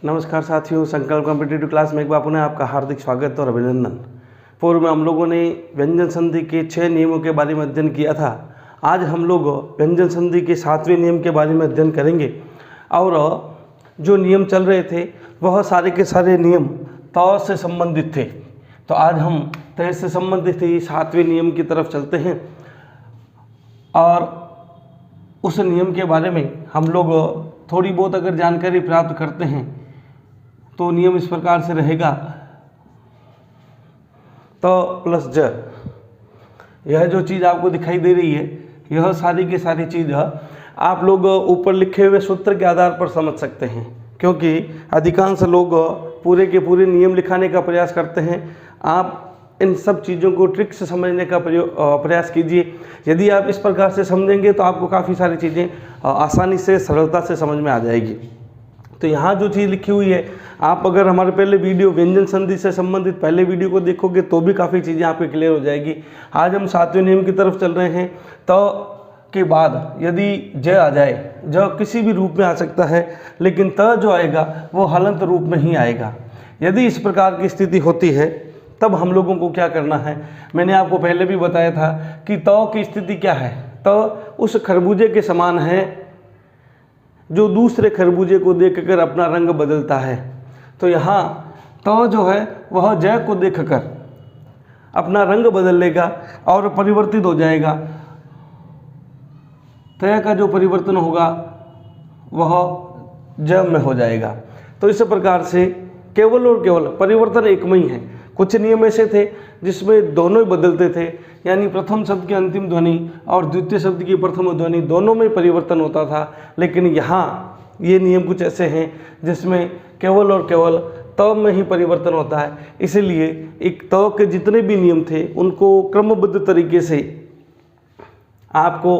नमस्कार साथियों, संकल्प कॉम्पिटिटिव क्लास में एक बार पुनः आपका हार्दिक स्वागत और अभिनंदन। पूर्व में हम लोगों ने व्यंजन संधि के 6 नियमों के बारे में अध्ययन किया था। आज हम लोग व्यंजन संधि के 7वें नियम के बारे में अध्ययन करेंगे और जो नियम चल रहे थे वह सारे के सारे नियम त से संबंधित थे। तो आज हम त से संबंधित ही 7वें नियम की तरफ चलते हैं और उस नियम के बारे में हम लोग थोड़ी बहुत अगर जानकारी प्राप्त करते हैं तो नियम इस प्रकार से रहेगा। त प्लस ज, यह जो चीज़ आपको दिखाई दे रही है यह सारी की सारी चीज़ आप लोग ऊपर लिखे हुए सूत्र के आधार पर समझ सकते हैं, क्योंकि अधिकांश लोग पूरे के पूरे नियम लिखाने का प्रयास करते हैं। आप इन सब चीज़ों को ट्रिक से समझने का प्रयास कीजिए। यदि आप इस प्रकार से समझेंगे तो आपको काफ़ी सारी चीज़ें आसानी से सरलता से समझ में आ जाएगी। तो यहाँ जो चीज़ लिखी हुई है, आप अगर हमारे पहले वीडियो व्यंजन संधि से संबंधित पहले वीडियो को देखोगे तो भी काफ़ी चीज़ें आपके क्लियर हो जाएगी। आज हम 7वें नियम की तरफ चल रहे हैं। त के बाद यदि ज आ जाए, ज किसी भी रूप में आ सकता है, लेकिन त जो आएगा वो हलंत रूप में ही आएगा। यदि इस प्रकार की स्थिति होती है तब हम लोगों को क्या करना है, मैंने आपको पहले भी बताया था कि त की स्थिति क्या है। त उस खरबूजे के समान है जो दूसरे खरबूजे को देखकर अपना रंग बदलता है। तो यहाँ त जो है वह ज को देखकर अपना रंग बदल लेगा और परिवर्तित हो जाएगा। त का जो परिवर्तन होगा वह ज में हो जाएगा। तो इस प्रकार से केवल और केवल परिवर्तन एक में ही है। कुछ नियम ऐसे थे जिसमें दोनों ही बदलते थे, यानी प्रथम शब्द की अंतिम ध्वनि और द्वितीय शब्द की प्रथम ध्वनि दोनों में परिवर्तन होता था। लेकिन यहाँ ये नियम कुछ ऐसे हैं जिसमें केवल और केवल त में ही परिवर्तन होता है। इसीलिए एक त के जितने भी नियम थे उनको क्रमबद्ध तरीके से आपको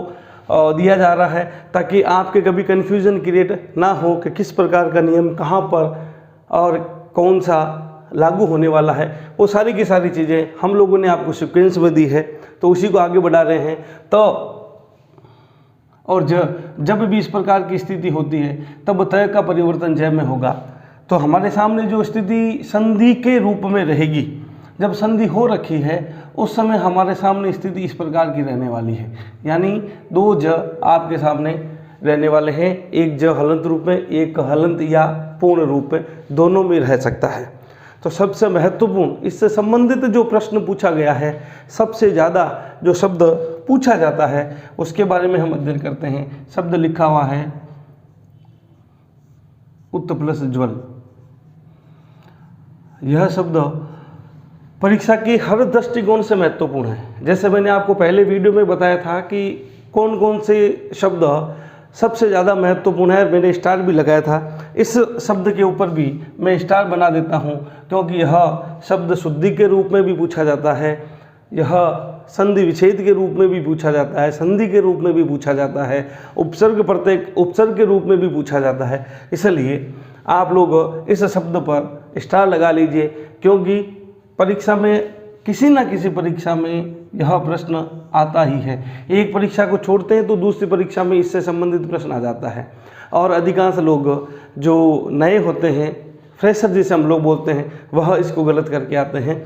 दिया जा रहा है, ताकि आपके कभी कन्फ्यूज़न क्रिएट ना हो कि किस प्रकार का नियम कहाँ पर और कौन सा लागू होने वाला है। वो सारी की सारी चीज़ें हम लोगों ने आपको सीक्वेंस में दी है, तो उसी को आगे बढ़ा रहे हैं। तो और जब भी इस प्रकार की स्थिति होती है तब तय का परिवर्तन जय में होगा। तो हमारे सामने जो स्थिति संधि के रूप में रहेगी, जब संधि हो रखी है उस समय हमारे सामने स्थिति इस प्रकार की रहने वाली है, यानी 2 ज आपके सामने रहने वाले हैं। एक ज हलंत रूप में, एक हलंत या पूर्ण रूप में, दोनों में रह सकता है। तो सबसे महत्वपूर्ण इससे संबंधित जो प्रश्न पूछा गया है, सबसे ज़्यादा जो शब्द पूछा जाता है उसके बारे में हम अध्ययन करते हैं। शब्द लिखा हुआ है उत प्लस ज्वल। यह शब्द परीक्षा की हर दृष्टिकोण से महत्वपूर्ण है। जैसे मैंने आपको पहले वीडियो में बताया था कि कौन कौन से शब्द सबसे ज़्यादा महत्वपूर्ण है, मैंने स्टार भी लगाया था। इस शब्द के ऊपर भी मैं स्टार बना देता हूँ, क्योंकि यह शब्द शुद्धि के रूप में भी पूछा जाता है, यह संधि विच्छेद के रूप में भी पूछा जाता है, संधि के रूप में भी पूछा जाता है, उपसर्ग प्रत्येक उपसर्ग के रूप में भी पूछा जाता है। इसलिए आप लोग इस शब्द पर स्टार लगा लीजिए, क्योंकि परीक्षा में किसी न किसी परीक्षा में यह प्रश्न आता ही है। एक परीक्षा को छोड़ते हैं तो दूसरी परीक्षा में इससे संबंधित प्रश्न आ जाता है। और अधिकांश लोग जो नए होते हैं, फ्रेशर जिसे हम लोग बोलते हैं, वह इसको गलत करके आते हैं।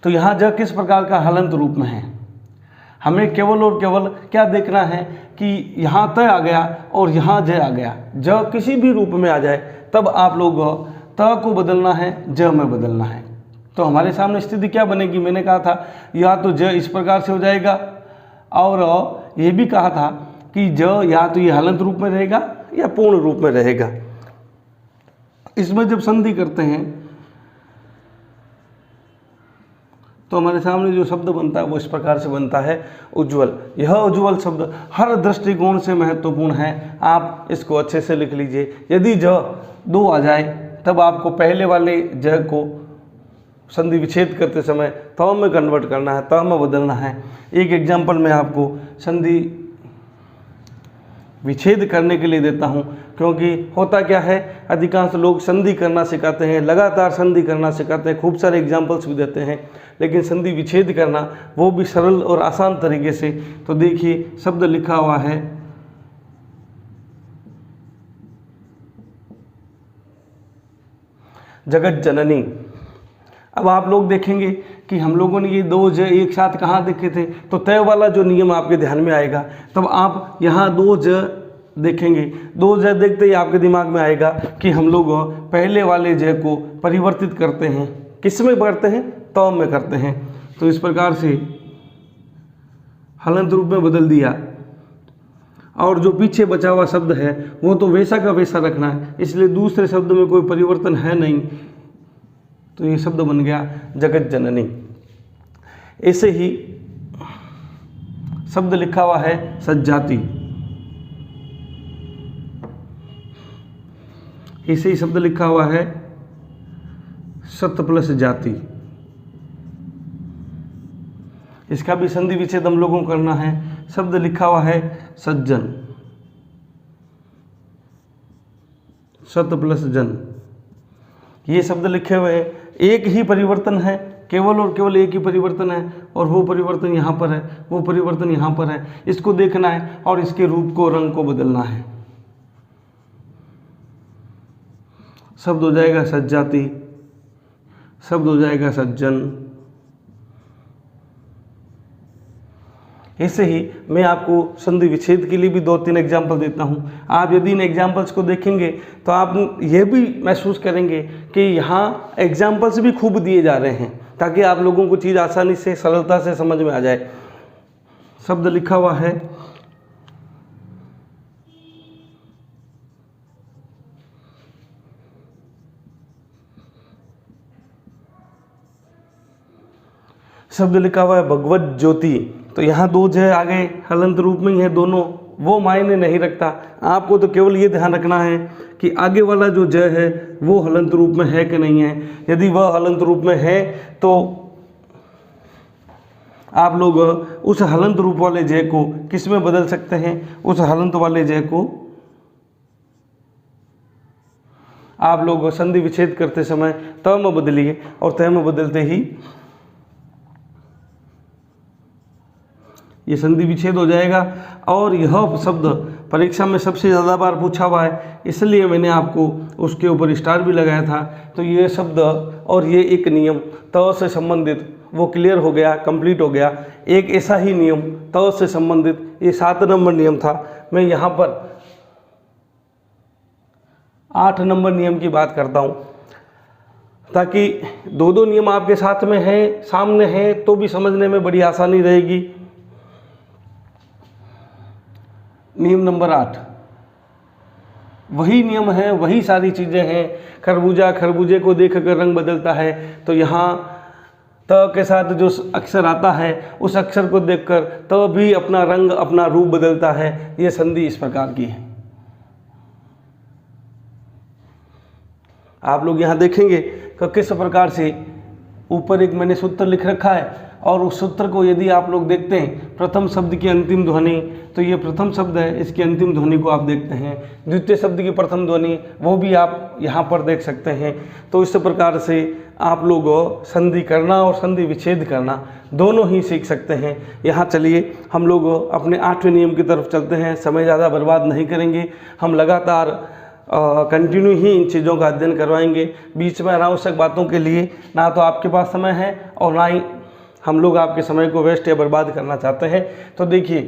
तो यहाँ ज किस प्रकार का हलंत रूप में है, हमें केवल और केवल क्या देखना है कि यहाँ त आ गया और यहाँ ज आ गया। ज किसी भी रूप में आ जाए तब आप लोग त को बदलना है, ज में बदलना है। तो हमारे सामने स्थिति क्या बनेगी, मैंने कहा था या तो ज इस प्रकार से हो जाएगा, और ये भी कहा था कि ज या तो ये हलंत रूप में रहेगा या पूर्ण रूप में रहेगा। इसमें जब संधि करते हैं तो हमारे सामने जो शब्द बनता है वो इस प्रकार से बनता है उज्ज्वल। यह उज्ज्वल शब्द हर दृष्टिकोण से महत्वपूर्ण है, आप इसको अच्छे से लिख लीजिए। यदि ज 2 आ जाए तब आपको पहले वाले ज को संधि विच्छेद करते समय त में कन्वर्ट करना है, त में बदलना है। एक एग्जाम्पल मैं आपको संधि विच्छेद करने के लिए देता हूँ, क्योंकि होता क्या है, अधिकांश लोग संधि करना सिखाते हैं, लगातार संधि करना सिखाते हैं, खूब सारे एग्जाम्पल्स भी देते हैं, लेकिन संधि विच्छेद करना वो भी सरल और आसान तरीके से। तो देखिए शब्द लिखा हुआ है जगत जननी। अब आप लोग देखेंगे कि हम लोगों ने ये दो ज एक साथ कहाँ देखे थे, तो तय वाला जो नियम आपके ध्यान में आएगा, तब आप यहाँ दो ज देखेंगे। दो ज देखते ही आपके दिमाग में आएगा कि हम लोग पहले वाले ज को परिवर्तित करते हैं, किस में करते हैं, त में करते हैं। तो इस प्रकार से हलंत रूप में बदल दिया, और जो पीछे बचा हुआ शब्द है वो तो वैसा का वैसा रखना है, इसलिए दूसरे शब्द में कोई परिवर्तन है नहीं, तो ये शब्द बन गया जगत जननी। ऐसे ही शब्द लिखा हुआ है सज्जाति, ऐसे ही शब्द लिखा हुआ है सत प्लस जाति। इसका भी संधि विच्छेद हम लोगों को करना है। शब्द लिखा हुआ है सज्जन, सत प्लस जन। ये शब्द लिखे हुए हैं, एक ही परिवर्तन है, केवल और केवल एक ही परिवर्तन है, और वो परिवर्तन यहाँ पर है, वो परिवर्तन यहाँ पर है। इसको देखना है और इसके रूप को, रंग को बदलना है। शब्द हो जाएगा सज्जाति, शब्द हो जाएगा सज्जन। ऐसे ही मैं आपको संधि विच्छेद के लिए भी 2-3 एग्जाम्पल देता हूँ। आप यदि इन एग्जाम्पल्स को देखेंगे तो आप ये भी महसूस करेंगे कि यहाँ एग्जाम्पल्स भी खूब दिए जा रहे हैं, ताकि आप लोगों को चीज़ आसानी से, सरलता से समझ में आ जाए। शब्द लिखा हुआ है शब्द लिखा हुआ है भगवत ज्योति। तो यहाँ दो ज आ गए, हलंत रूप में ही है दोनों, वो मायने नहीं रखता। आपको तो केवल ये ध्यान रखना है कि आगे वाला जो ज है वो हलंत रूप में है कि नहीं है। यदि वह हलंत रूप में है तो आप लोग उस हलंत रूप वाले ज को किस में बदल सकते हैं, उस हलंत वाले ज को आप लोग संधि विच्छेद करते समय त में बदलिए, और त में बदलते ही ये संधि विच्छेद हो जाएगा। और यह शब्द परीक्षा में सबसे ज़्यादा बार पूछा हुआ है, इसलिए मैंने आपको उसके ऊपर स्टार भी लगाया था। तो ये शब्द और ये एक नियम त से संबंधित वो क्लियर हो गया, कंप्लीट हो गया। एक ऐसा ही नियम त से संबंधित, ये 7 नंबर नियम था। मैं यहाँ पर 8 नंबर नियम की बात करता हूँ, ताकि 2-2 नियम आपके साथ में हैं, सामने हैं, तो भी समझने में बड़ी आसानी रहेगी। नियम नंबर 8, वही नियम है, वही सारी चीज़ें हैं। खरबूजा खरबूजे को देखकर रंग बदलता है, तो यहाँ त के साथ जो अक्षर आता है उस अक्षर को देखकर त भी अपना रंग, अपना रूप बदलता है। ये संधि इस प्रकार की है। आप लोग यहाँ देखेंगे कि किस प्रकार से ऊपर एक मैंने सूत्र लिख रखा है, और उस सूत्र को यदि आप लोग देखते हैं, प्रथम शब्द की अंतिम ध्वनि, तो ये प्रथम शब्द है, इसकी अंतिम ध्वनि को आप देखते हैं। द्वितीय शब्द की प्रथम ध्वनि वो भी आप यहाँ पर देख सकते हैं। तो इस प्रकार से आप लोग संधि करना और संधि विच्छेद करना दोनों ही सीख सकते हैं। यहाँ चलिए हम लोग अपने 8वें नियम की तरफ चलते हैं। समय ज़्यादा बर्बाद नहीं करेंगे, हम लगातार कंटिन्यू ही इन चीज़ों का अध्ययन करवाएंगे। बीच में अनावश्यक बातों के लिए ना तो आपके पास समय है और ना ही हम लोग आपके समय को वेस्ट या बर्बाद करना चाहते हैं। तो देखिए,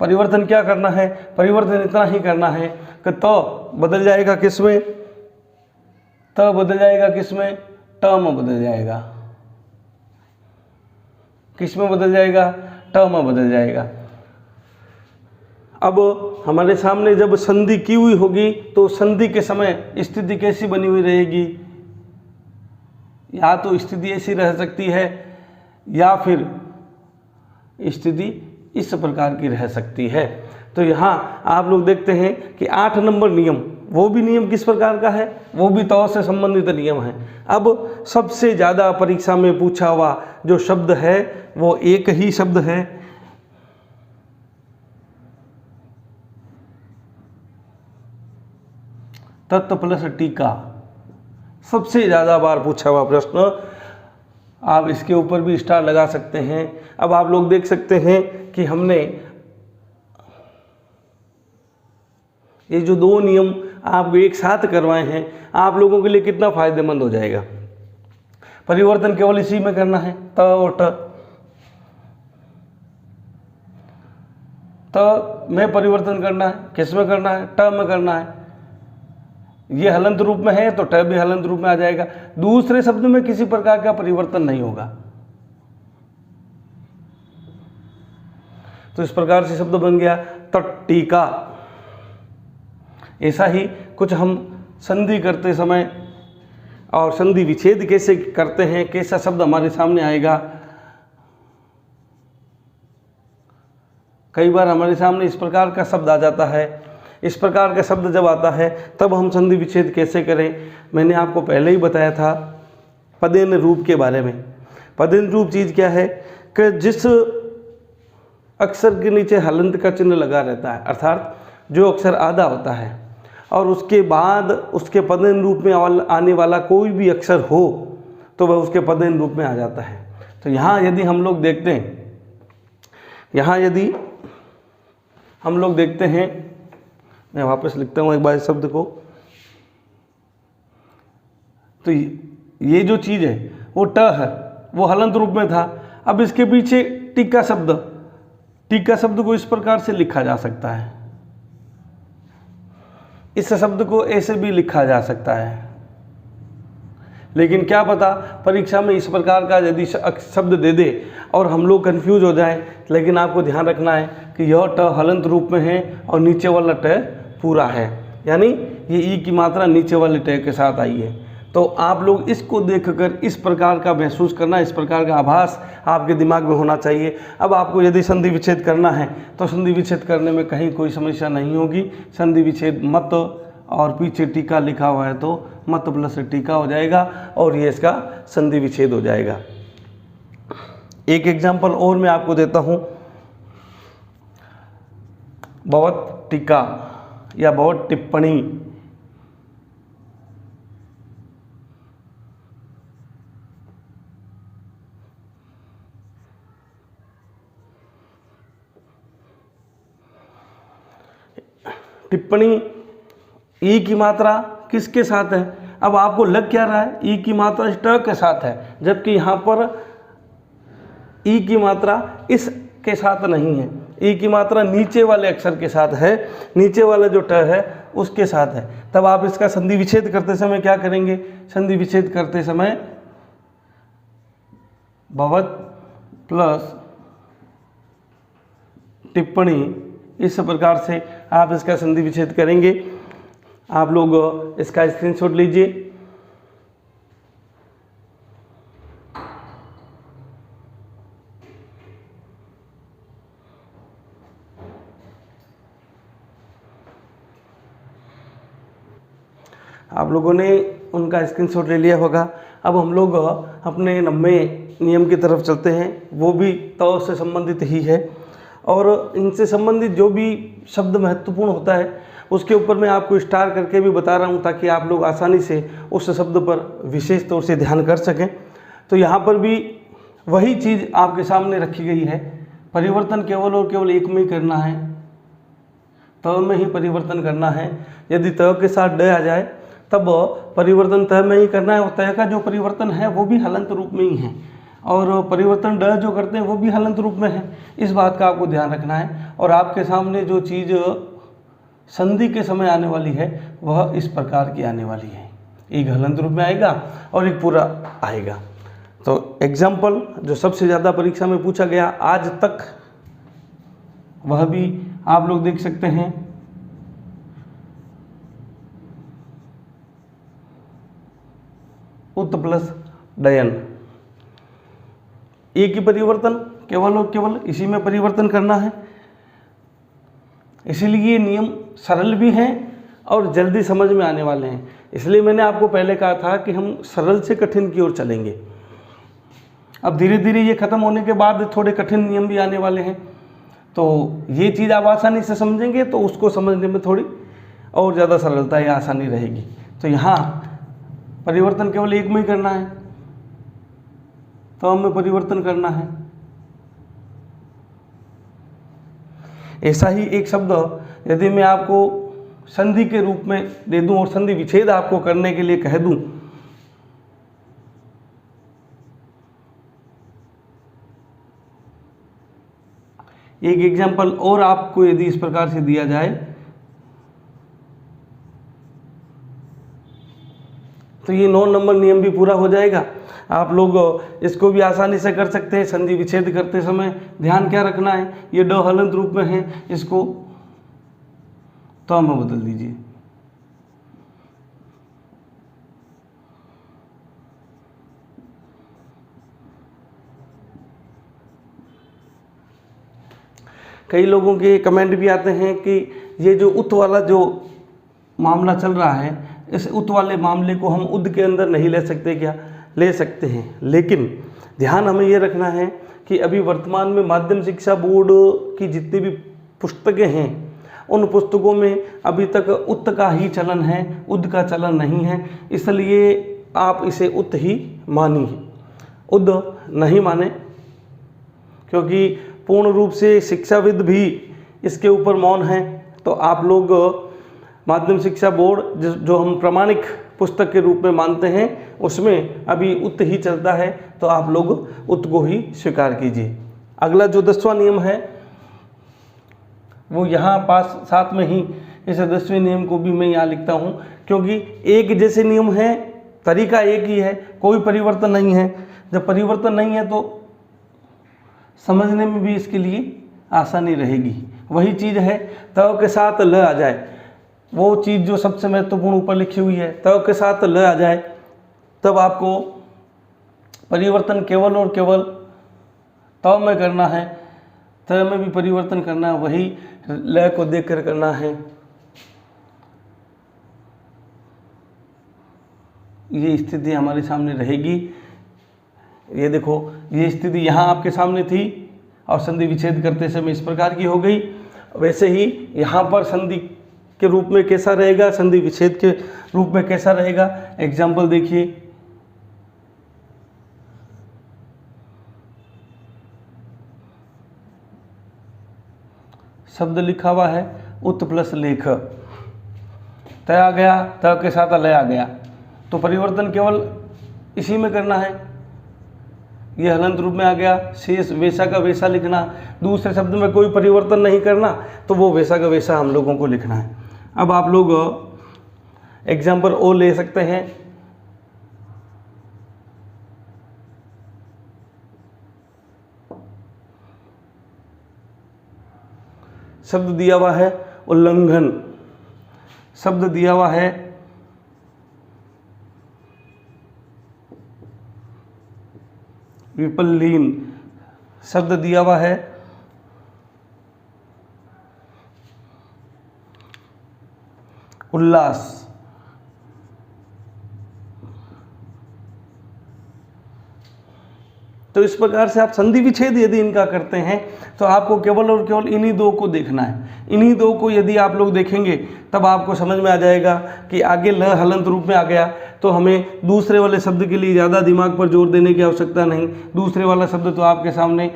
परिवर्तन क्या करना है, परिवर्तन इतना ही करना है कि त बदल जाएगा किस में, त बदल जाएगा किस में, ट में बदल जाएगा। किस में बदल जाएगा, ट में बदल जाएगा। अब हमारे सामने जब संधि की हुई होगी तो संधि के समय स्थिति कैसी बनी हुई रहेगी, या तो स्थिति ऐसी रह सकती है या फिर स्थिति इस प्रकार की रह सकती है। तो यहाँ आप लोग देखते हैं कि 8 नंबर नियम, वो भी नियम किस प्रकार का है, वो भी त से संबंधित नियम है। अब सबसे ज़्यादा परीक्षा में पूछा हुआ जो शब्द है वो एक ही शब्द है, तत्व प्लस टीका। सबसे ज़्यादा बार पूछा हुआ प्रश्न, आप इसके ऊपर भी स्टार लगा सकते हैं। अब आप लोग देख सकते हैं कि हमने ये जो 2 नियम आपको एक साथ करवाए हैं, आप लोगों के लिए कितना फ़ायदेमंद हो जाएगा। परिवर्तन केवल इसी में करना है, त और त में परिवर्तन करना है, किस में करना है, ट में करना है। ये हलंत रूप में है तो ट भी हलंत रूप में आ जाएगा। दूसरे शब्द में किसी प्रकार का परिवर्तन नहीं होगा। तो इस प्रकार से शब्द बन गया तट्टिका। ऐसा ही कुछ हम संधि करते समय और संधि विच्छेद कैसे करते हैं, कैसा शब्द हमारे सामने आएगा। कई बार हमारे सामने इस प्रकार का शब्द आ जाता है। इस प्रकार का शब्द जब आता है तब हम संधि विच्छेद कैसे करें, मैंने आपको पहले ही बताया था पदेन रूप के बारे में। पदेन रूप चीज़ क्या है कि जिस अक्षर के नीचे हलंत का चिन्ह लगा रहता है, अर्थात जो अक्षर आधा होता है और उसके बाद उसके पदेन रूप में आने वाला कोई भी अक्षर हो तो वह उसके पदेन रूप में आ जाता है। तो यहाँ यदि हम लोग देखते हैं, यहाँ यदि हम लोग देखते हैं, मैं वापस लिखता हूँ एक बार इस शब्द को, तो ये जो चीज़ है वो ट है, वो हलंत रूप में था। अब इसके पीछे टीका शब्द, टीका शब्द को इस प्रकार से लिखा जा सकता है, इस शब्द को ऐसे भी लिखा जा सकता है। लेकिन क्या पता परीक्षा में इस प्रकार का यदि शब्द दे दे और हम लोग कंफ्यूज हो जाएं। लेकिन आपको ध्यान रखना है कि यह ट हलंत रूप में है और नीचे वाला ट पूरा है, यानी ये ई की मात्रा नीचे वाले ट के साथ आई है। तो आप लोग इसको देखकर इस प्रकार का महसूस करना, इस प्रकार का आभास आपके दिमाग में होना चाहिए। अब आपको यदि संधि विच्छेद करना है तो संधि विच्छेद करने में कहीं कोई समस्या नहीं होगी। संधि विच्छेद मत और पीछे टीका लिखा हुआ है तो मत प्लस टीका हो जाएगा और ये इसका संधि विच्छेद हो जाएगा। एक एग्जाम्पल और मैं आपको देता हूँ, बहुत टीका या बहुत टिप्पणी। टिप्पणी ई की मात्रा किसके साथ है? अब आपको लग क्या रहा है, ई की मात्रा ट के साथ है, जबकि यहाँ पर ई की मात्रा इस के साथ नहीं है। ई की मात्रा नीचे वाले अक्षर के साथ है, नीचे वाला जो ट है उसके साथ है। तब आप इसका संधि विच्छेद करते समय क्या करेंगे? संधि विच्छेद करते समय भवत प्लस टिप्पणी, इस प्रकार से आप इसका संधि विच्छेद करेंगे। आप लोग इसका स्क्रीनशॉट लीजिए। आप लोगों ने उनका स्क्रीनशॉट ले लिया होगा। अब हम लोग अपने 90 नियम की तरफ चलते हैं, वो भी त से संबंधित ही है और इनसे संबंधित जो भी शब्द महत्वपूर्ण होता है उसके ऊपर मैं आपको स्टार करके भी बता रहा हूँ ताकि आप लोग आसानी से उस शब्द पर विशेष तौर से ध्यान कर सकें। तो यहाँ पर भी वही चीज़ आपके सामने रखी गई है। परिवर्तन केवल और केवल एक में ही करना है, त में ही परिवर्तन करना है। यदि त के साथ ड आ जाए तब परिवर्तन त में ही करना है और त का जो परिवर्तन है वो भी हलंत रूप में ही है और परिवर्तन ड जो करते हैं वो भी हलंत रूप में है। इस बात का आपको ध्यान रखना है। और आपके सामने जो चीज़ संधि के समय आने वाली है वह इस प्रकार की आने वाली है, एक हलंत रूप में आएगा और एक पूरा आएगा। तो एग्जाम्पल जो सबसे ज़्यादा परीक्षा में पूछा गया आज तक, वह भी आप लोग देख सकते हैं। उत प्लस डयन, एक ही परिवर्तन केवल और केवल इसी में परिवर्तन करना है। इसीलिए नियम सरल भी हैं और जल्दी समझ में आने वाले हैं। इसलिए मैंने आपको पहले कहा था कि हम सरल से कठिन की ओर चलेंगे। अब धीरे धीरे ये ख़त्म होने के बाद थोड़े कठिन नियम भी आने वाले हैं, तो ये चीज़ आप आसानी से समझेंगे तो उसको समझने में थोड़ी और ज़्यादा सरलता या आसानी रहेगी। तो यहाँ परिवर्तन केवल एक में ही करना है, तो हमें परिवर्तन करना है। ऐसा ही एक शब्द यदि मैं आपको संधि के रूप में दे दूं और संधि विच्छेद आपको करने के लिए कह दूं, एक एग्जाम्पल और आपको यदि इस प्रकार से दिया जाए तो ये 9 नंबर नियम भी पूरा हो जाएगा। आप लोग इसको भी आसानी से कर सकते हैं। संधि विच्छेद करते समय ध्यान क्या रखना है, ये ड हलंत रूप में है, इसको तो में बदल दीजिए। कई लोगों के कमेंट भी आते हैं कि ये जो उत वाला जो मामला चल रहा है, इस उत वाले मामले को हम उद के अंदर नहीं ले सकते क्या? ले सकते हैं, लेकिन ध्यान हमें ये रखना है कि अभी वर्तमान में माध्यमिक शिक्षा बोर्ड की जितनी भी पुस्तकें हैं उन पुस्तकों में अभी तक उत का ही चलन है, उद का चलन नहीं है। इसलिए आप इसे उत ही मानिए, उद नहीं माने, क्योंकि पूर्ण रूप से शिक्षाविद भी इसके ऊपर मौन है। तो आप लोग माध्यमिक शिक्षा बोर्ड जो हम प्रमाणिक पुस्तक के रूप में मानते हैं उसमें अभी उत ही चलता है, तो आप लोग उत को ही स्वीकार कीजिए। अगला जो 10वां नियम है वो यहाँ पास साथ में ही इस 10वें नियम को भी मैं यहाँ लिखता हूँ, क्योंकि एक जैसे नियम है, तरीका एक ही है, कोई परिवर्तन नहीं है। जब परिवर्तन नहीं है तो समझने में भी इसके लिए आसानी रहेगी। वही चीज़ है त के साथ ल आ जाए, वो चीज़ जो सबसे महत्वपूर्ण ऊपर लिखी हुई है, त के साथ ल आ जाए, तब आपको परिवर्तन केवल और केवल त में करना है, त में भी परिवर्तन करना है, वही ल को देख कर करना है। ये स्थिति हमारे सामने रहेगी। ये देखो, ये स्थिति यहाँ आपके सामने थी और संधि विच्छेद करते समय इस प्रकार की हो गई। वैसे ही यहाँ पर संधि के रूप में कैसा रहेगा, संधि विच्छेद के रूप में कैसा रहेगा, एग्जाम्पल देखिए। शब्द लिखा हुआ है उत प्लस लेख, त आ गया, त के साथ लय आ गया, तो परिवर्तन केवल इसी में करना है। ये हलंत रूप में आ गया, शेष वैसा का वैसा लिखना, दूसरे शब्द में कोई परिवर्तन नहीं करना, तो वो वैसा का वैसा हम लोगों को लिखना है। अब आप लोग एग्जाम्पल ओ ले सकते हैं। शब्द दिया हुआ है उल्लंघन, शब्द दिया हुआ है विपल्लीन, शब्द दिया हुआ है उल्लास। तो इस प्रकार से आप संधि विच्छेद यदि इनका करते हैं तो आपको केवल और केवल इन्हीं दो को देखना है। इन्हीं दो को यदि आप लोग देखेंगे तब आपको समझ में आ जाएगा कि आगे ल हलंत रूप में आ गया तो हमें दूसरे वाले शब्द के लिए ज़्यादा दिमाग पर जोर देने की आवश्यकता नहीं। दूसरे वाला शब्द तो आपके सामने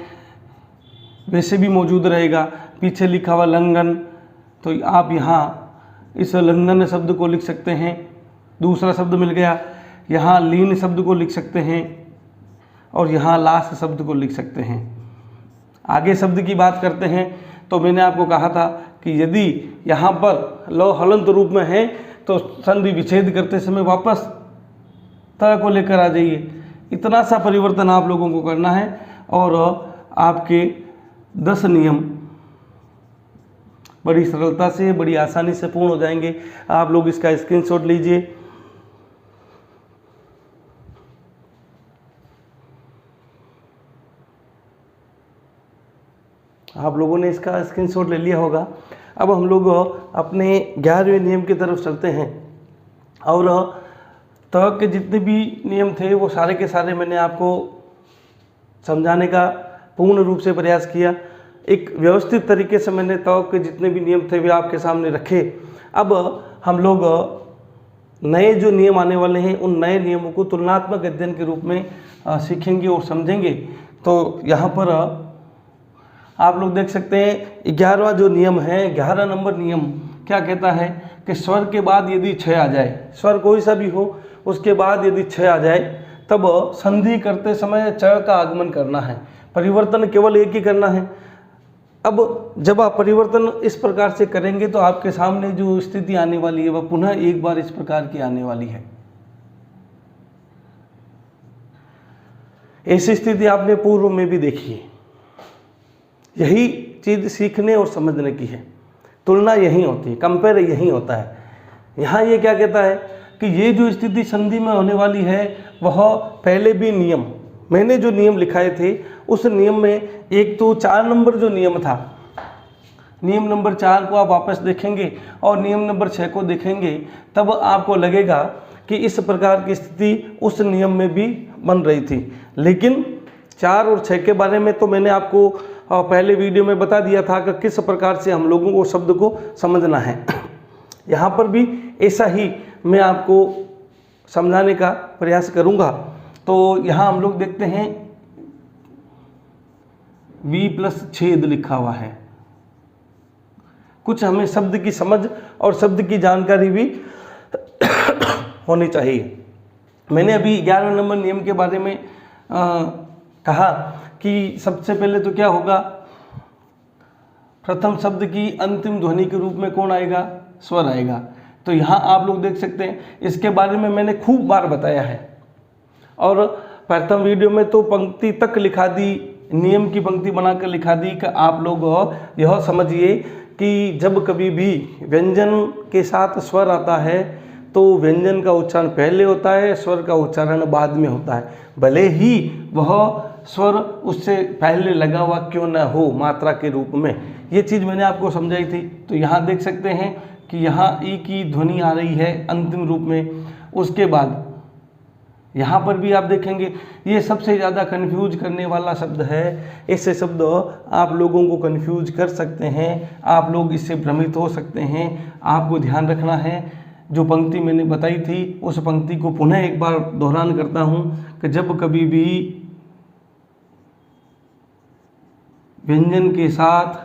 वैसे भी मौजूद रहेगा। पीछे लिखा हुआ लंघन, तो आप यहाँ इस लंघन शब्द को लिख सकते हैं, दूसरा शब्द मिल गया। यहाँ लीन शब्द को लिख सकते हैं और यहाँ लाश शब्द को लिख सकते हैं। आगे शब्द की बात करते हैं तो मैंने आपको कहा था कि यदि यहाँ पर ल हलंत रूप में है तो संधि विच्छेद करते समय वापस त को लेकर आ जाइए। इतना सा परिवर्तन आप लोगों को करना है और आपके 10 नियम बड़ी सरलता से, बड़ी आसानी से पूर्ण हो जाएंगे। आप लोग इसका स्क्रीनशॉट लीजिए। आप लोगों ने इसका स्क्रीनशॉट ले लिया होगा। अब हम लोग अपने 11वें नियम की तरफ चलते हैं और त के जितने भी नियम थे वो सारे के सारे मैंने आपको समझाने का पूर्ण रूप से प्रयास किया। एक व्यवस्थित तरीके से मैंने त के जितने भी नियम थे वे आपके सामने रखे। अब हम लोग नए जो नियम आने वाले हैं उन नए नियमों को तुलनात्मक अध्ययन के रूप में सीखेंगे और समझेंगे। तो यहाँ पर आप लोग देख सकते हैं 11वां जो नियम है, 11 नंबर नियम क्या कहता है कि स्वर के बाद यदि छ आ जाए, स्वर कोई सा भी हो उसके बाद यदि छ आ जाए तब संधि करते समय च का आगमन करना है, परिवर्तन केवल एक ही करना है। अब जब आप परिवर्तन इस प्रकार से करेंगे तो आपके सामने जो स्थिति आने वाली है वह पुनः एक बार इस प्रकार की आने वाली है। ऐसी स्थिति आपने पूर्व में भी देखी है। यही चीज़ सीखने और समझने की है, तुलना यही होती है, कंपेयर यही होता है। यहाँ ये क्या कहता है कि ये जो स्थिति संधि में होने वाली है वह पहले भी नियम, मैंने जो नियम लिखाए थे उस नियम में एक तो 4 नंबर जो नियम था, नियम नंबर 4 को आप वापस देखेंगे और नियम नंबर 6 को देखेंगे तब आपको लगेगा कि इस प्रकार की स्थिति उस नियम में भी बन रही थी। लेकिन 4 और 6 के बारे में तो मैंने आपको पहले वीडियो में बता दिया था कि किस प्रकार से हम लोगों को शब्द को समझना है। यहाँ पर भी ऐसा ही मैं आपको समझाने का प्रयास करूँगा। तो यहाँ हम लोग देखते हैं V+छेद लिखा हुआ है। कुछ हमें शब्द की समझ और शब्द की जानकारी भी होनी चाहिए। मैंने अभी 11 नंबर नियम के बारे में कहा कि सबसे पहले तो क्या होगा, प्रथम शब्द की अंतिम ध्वनि के रूप में कौन आएगा, स्वर आएगा। तो यहाँ आप लोग देख सकते हैं, इसके बारे में मैंने खूब बार बताया है और प्रथम वीडियो में तो पंक्ति तक लिखा दी, नियम की पंक्ति बनाकर लिखा दी कि आप लोग यह समझिए कि जब कभी भी व्यंजन के साथ स्वर आता है तो व्यंजन का उच्चारण पहले होता है, स्वर का उच्चारण बाद में होता है, भले ही वह स्वर उससे पहले लगा हुआ क्यों न हो मात्रा के रूप में। ये चीज़ मैंने आपको समझाई थी। तो यहाँ देख सकते हैं कि यहाँ ई की ध्वनि आ रही है अंतिम रूप में। उसके बाद यहाँ पर भी आप देखेंगे, ये सबसे ज़्यादा कन्फ्यूज करने वाला शब्द है। ऐसे शब्द आप लोगों को कन्फ्यूज कर सकते हैं, आप लोग इससे भ्रमित हो सकते हैं। आपको ध्यान रखना है, जो पंक्ति मैंने बताई थी उस पंक्ति को पुनः एक बार दोहरान करता हूँ कि जब कभी भी व्यंजन के साथ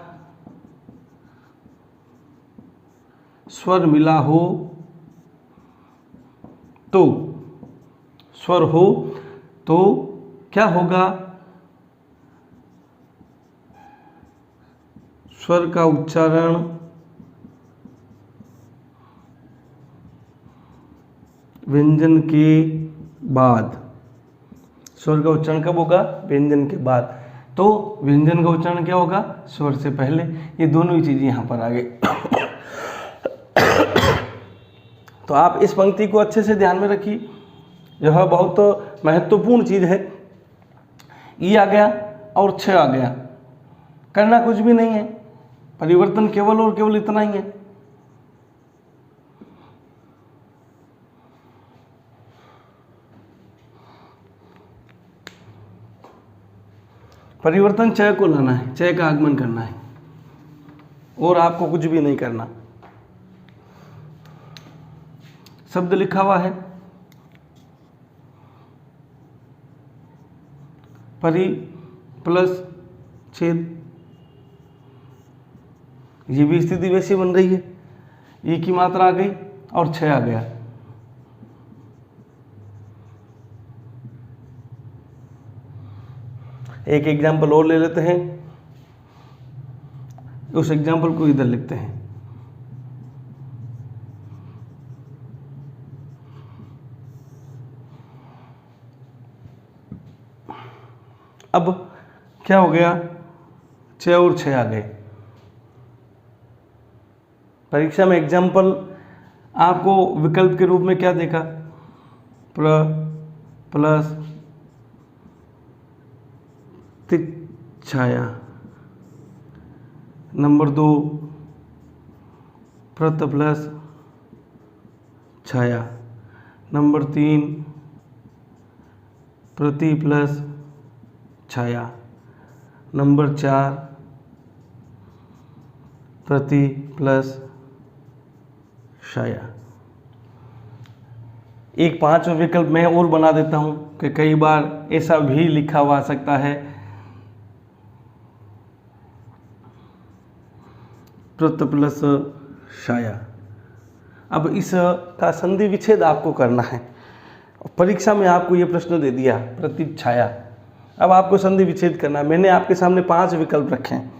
स्वर मिला हो तो स्वर हो तो क्या होगा, स्वर का उच्चारण व्यंजन के बाद। स्वर का उच्चारण कब होगा, व्यंजन के बाद। तो व्यंजन का उच्चारण क्या होगा, स्वर से पहले। ये दोनों ही चीज़ें यहाँ पर आ गई। तो आप इस पंक्ति को अच्छे से ध्यान में रखिए, यह बहुत महत्वपूर्ण चीज़ है। ई आ गया और छ आ गया, करना कुछ भी नहीं है, परिवर्तन केवल और केवल इतना ही है। परिवर्तन च को लाना है, च का आगमन करना है और आपको कुछ भी नहीं करना। शब्द लिखा हुआ है परि प्लस छेद, ये भी स्थिति वैसी बन रही है। ई की मात्रा आ गई और छ आ गया। एक एग्जाम्पल और ले लेते हैं, उस एग्जाम्पल को इधर लिखते हैं। अब क्या हो गया, छ और छ आ गए। परीक्षा में एग्जाम्पल आपको विकल्प के रूप में क्या देखा, प्लस छाया, नंबर 2 प्रत प्लस छाया, नंबर 3 प्रति प्लस छाया, नंबर 4 प्रति प्लस छाया। एक 5वां विकल्प मैं और बना देता हूँ कि कई बार ऐसा भी लिखा हुआ आ सकता है, प्रत प्लस छाया। अब इस का संधि विच्छेद आपको करना है। परीक्षा में आपको ये प्रश्न दे दिया प्रतिछाया, अब आपको संधि विच्छेद करना है। मैंने आपके सामने 5 विकल्प रखे हैं,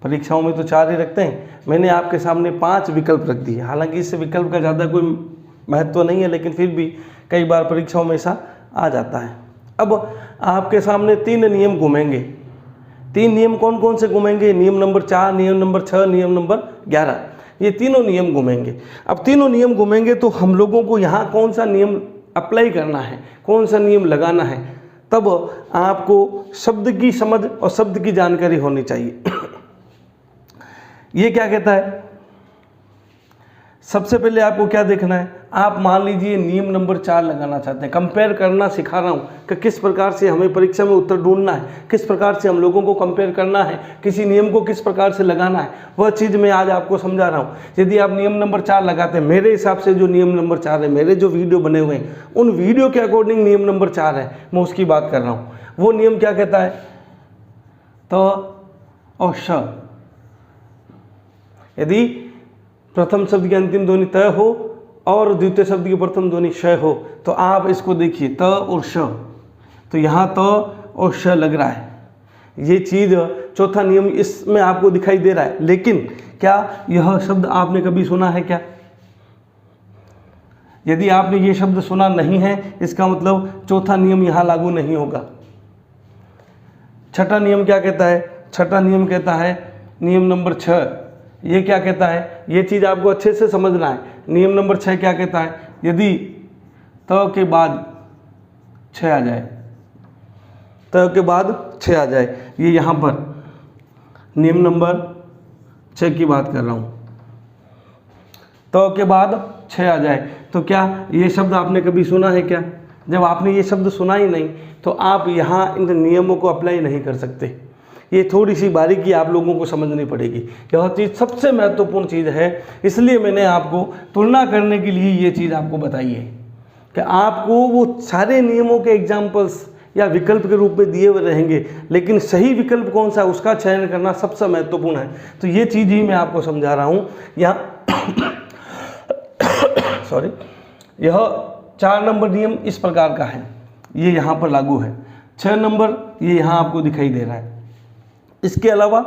परीक्षाओं में तो 4 ही रखते हैं, मैंने आपके सामने 5 विकल्प रख दिए। हालांकि इस विकल्प का ज़्यादा कोई महत्व नहीं है, लेकिन फिर भी कई बार परीक्षाओं में ऐसा आ जाता है। अब आपके सामने 3 नियम घूमेंगे। 3 नियम कौन कौन से घूमेंगे? नियम नंबर 4, नियम नंबर 6, नियम नंबर 11, ये तीनों नियम घूमेंगे। अब तीनों नियम घूमेंगे तो हम लोगों को यहाँ कौन सा नियम अप्लाई करना है, कौन सा नियम लगाना है, तब आपको शब्द की समझ और शब्द की जानकारी होनी चाहिए। ये क्या कहता है? सबसे पहले आपको क्या देखना है? आप मान लीजिए नियम नंबर 4 लगाना चाहते हैं। कंपेयर करना सिखा रहा हूँ कि किस प्रकार से हमें परीक्षा में उत्तर ढूंढना है, किस प्रकार से हम लोगों को कंपेयर करना है, किसी नियम को किस प्रकार से लगाना है, वह चीज़ मैं आज आपको समझा रहा हूँ। यदि आप नियम नंबर 4 लगाते हैं, मेरे हिसाब से जो नियम नंबर 4 है, मेरे जो वीडियो बने हुए हैं उन वीडियो के अकॉर्डिंग नियम नंबर 4 है, मैं उसकी बात कर रहा हूँ। वो नियम क्या कहता है? तो और श, यदि प्रथम शब्द की अंतिम ध्वनि त हो और द्वितीय शब्द की प्रथम ध्वनि श हो, तो आप इसको देखिए त और श, तो यहाँ त और श लग रहा है। ये चीज़ चौथा नियम इसमें आपको दिखाई दे रहा है, लेकिन क्या यह शब्द आपने कभी सुना है क्या? यदि आपने ये शब्द सुना नहीं है, इसका मतलब चौथा नियम यहाँ लागू नहीं होगा। छठा नियम क्या कहता है? छठा नियम कहता है नियम नंबर 6। ये क्या कहता है? ये चीज़ आपको अच्छे से समझना है। नियम नंबर 6 क्या कहता है? यदि त के बाद 6 आ जाए, त के बाद 6 आ जाए, ये यहाँ पर नियम नंबर 6 की बात कर रहा हूँ, त के बाद 6 आ जाए, तो क्या ये शब्द आपने कभी सुना है क्या? जब आपने ये शब्द सुना ही नहीं तो आप यहाँ इन नियमों को अप्लाई नहीं कर सकते। ये थोड़ी सी बारीकी आप लोगों को समझनी पड़ेगी। यह चीज़ सबसे महत्वपूर्ण चीज़ है, इसलिए मैंने आपको तुलना करने के लिए ये चीज़ आपको बताई है कि आपको वो सारे नियमों के एग्जाम्पल्स या विकल्प के रूप में दिए हुए रहेंगे, लेकिन सही विकल्प कौन सा उसका चयन करना सबसे महत्वपूर्ण है। तो ये चीज़ ही मैं आपको समझा रहा हूँ यहाँ। सॉरी, यह 4 नंबर नियम इस प्रकार का है, ये यहाँ पर लागू है। 6 नंबर ये यहाँ आपको दिखाई दे रहा है। इसके अलावा